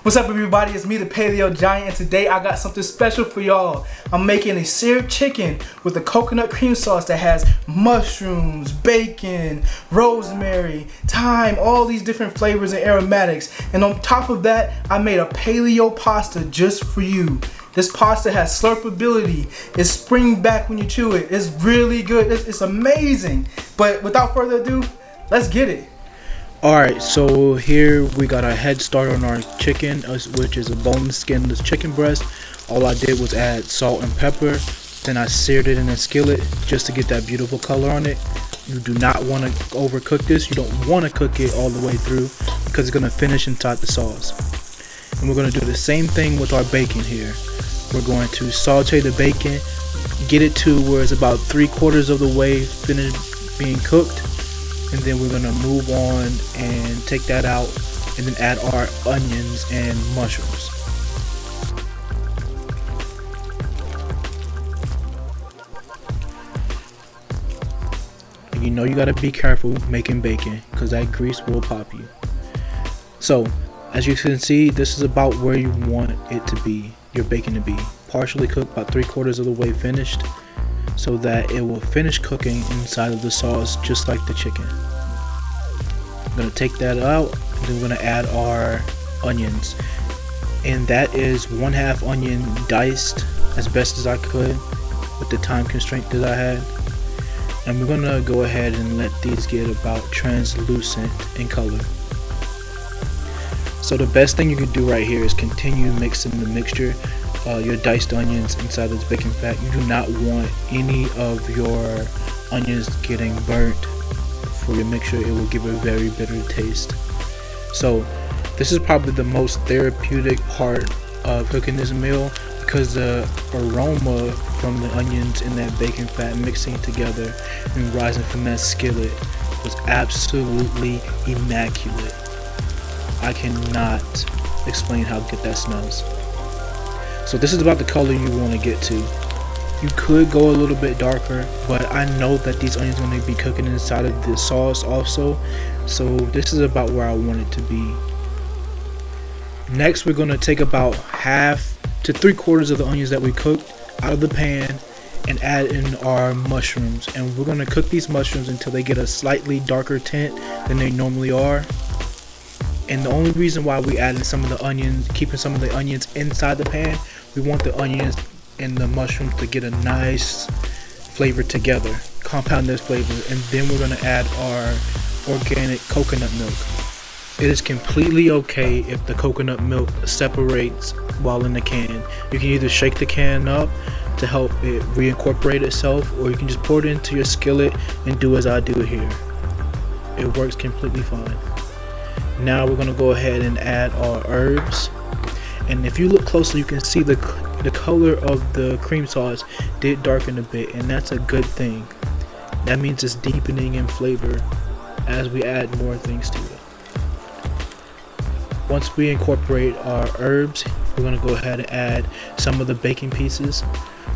What's up, everybody? It's me, the Paleo Giant, and today I got something special for y'all. I'm making a seared chicken with a coconut cream sauce that has mushrooms, bacon, rosemary, thyme, all these different flavors and aromatics. And on top of that, I made a paleo pasta just for you. This pasta has slurpability. It's spring back when you chew it. It's really good. It's amazing. But without further ado, let's get it. Alright, so here we got a head start on our chicken, which is a boneless, skinless chicken breast. All I did was add salt and pepper, then I seared it in a skillet just to get that beautiful color on it. You do not want to overcook this. You don't want to cook it all the way through because it's going to finish inside the sauce. And we're going to do the same thing with our bacon here. We're going to saute the bacon, get it to where it's about 3/4 of the way finished being cooked. And then we're gonna move on and take that out and then add our onions and mushrooms. And you know you gotta be careful making bacon because that grease will pop you. So as you can see, this is about where you want it to be, your bacon to be. Partially cooked, about 3/4 of the way finished, so that it will finish cooking inside of the sauce just like the chicken. I'm going to take that out, and then we're going to add our onions, and that is 1/2 onion diced as best as I could with the time constraint that I had. And we're going to go ahead and let these get about translucent in color. So the best thing you can do right here is continue mixing the mixture, your diced onions inside this bacon fat. You do not want any of your onions getting burnt for your mixture. It will give a very bitter taste. So this is probably the most therapeutic part of cooking this meal because the aroma from the onions and that bacon fat mixing together and rising from that skillet was absolutely immaculate. I cannot explain how good that smells. So this is about the color you want to get to. You could go a little bit darker, but I know that these onions are going to be cooking inside of the sauce also. So this is about where I want it to be. Next, we're going to take about 1/2 to 3/4 of the onions that we cooked out of the pan and add in our mushrooms. And we're going to cook these mushrooms until they get a slightly darker tint than they normally are. And the only reason why we added some of the onions, keeping some of the onions inside the pan, we want the onions and the mushrooms to get a nice flavor together, compound this flavor. And then we're going to add our organic coconut milk. It is completely okay if the coconut milk separates while in the can. You can either shake the can up to help it reincorporate itself, or you can just pour it into your skillet and do as I do here. It works completely fine. Now we're going to go ahead and add our herbs, and if you look closely you can see the color of the cream sauce did darken a bit, and that's a good thing. That means it's deepening in flavor as we add more things to it. Once we incorporate our herbs, we're going to go ahead and add some of the bacon pieces.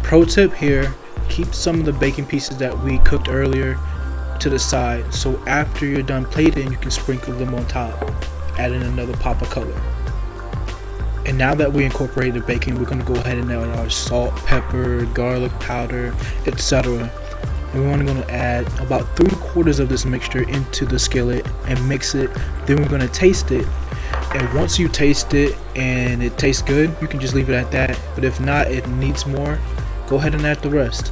Pro tip here, keep some of the bacon pieces that we cooked earlier to the side, so after you're done plating you can sprinkle them on top, adding another pop of color. And now that we incorporate the bacon, we're going to go ahead and add our salt, pepper, garlic powder, etc. And we're only going to add about 3/4 of this mixture into the skillet and mix it. Then we're going to taste it, and once you taste it and it tastes good, you can just leave it at that. But if not, it needs more, go ahead and add the rest.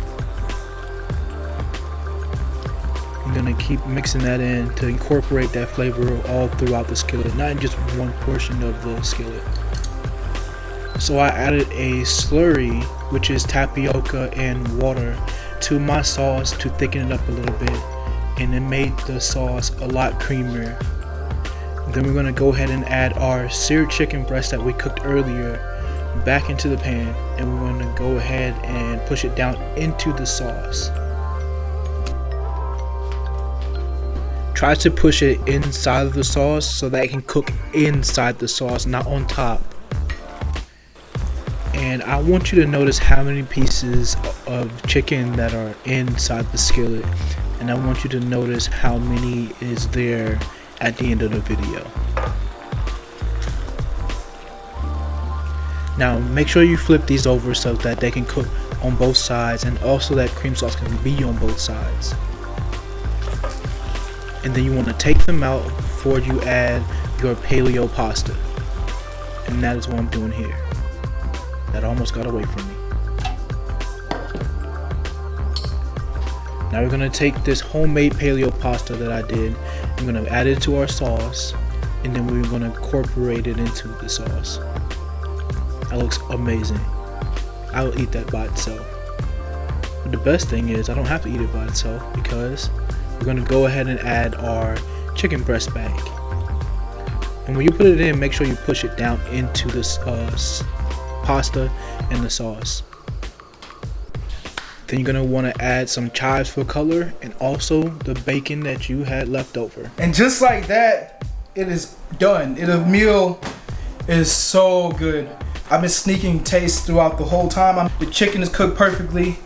I'm going to keep mixing that in to incorporate that flavor all throughout the skillet, not in just one portion of the skillet. So I added a slurry, which is tapioca and water, to my sauce to thicken it up a little bit, and it made the sauce a lot creamier. Then we're going to go ahead and add our seared chicken breast that we cooked earlier back into the pan, and we're going to go ahead and push it down into the sauce. Try to push it inside of the sauce so that it can cook inside the sauce, not on top. And I want you to notice how many pieces of chicken that are inside the skillet, and I want you to notice how many is there at the end of the video. Now make sure you flip these over so that they can cook on both sides, and also that cream sauce can be on both sides. And then you want to take them out before you add your paleo pasta. And that is what I'm doing here. That almost got away from me. Now we're going to take this homemade paleo pasta that I did. I'm going to add it to our sauce, and then we're going to incorporate it into the sauce. That looks amazing. I'll eat that by itself. But the best thing is I don't have to eat it by itself, because we're going to go ahead and add our chicken breast bag. And when you put it in, make sure you push it down into this pasta and the sauce. Then you're going to want to add some chives for color, and also the bacon that you had left over. And just like that, it is done. The meal is so good. I've been sneaking taste throughout the whole time. The chicken is cooked perfectly.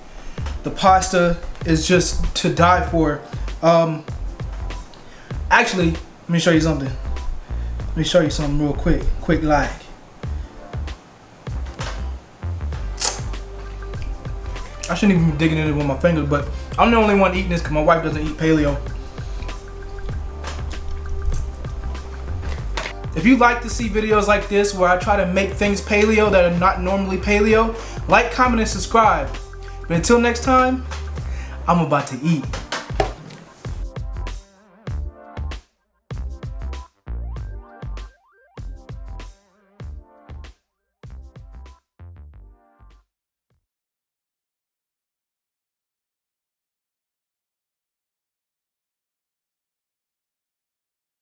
The pasta is just to die for. Actually, let me show you something. Let me show you something real quick. Quick like. I shouldn't even be digging in it with my fingers, but I'm the only one eating this because my wife doesn't eat paleo. If you like to see videos like this where I try to make things paleo that are not normally paleo, like, comment, and subscribe. But until next time, I'm about to eat.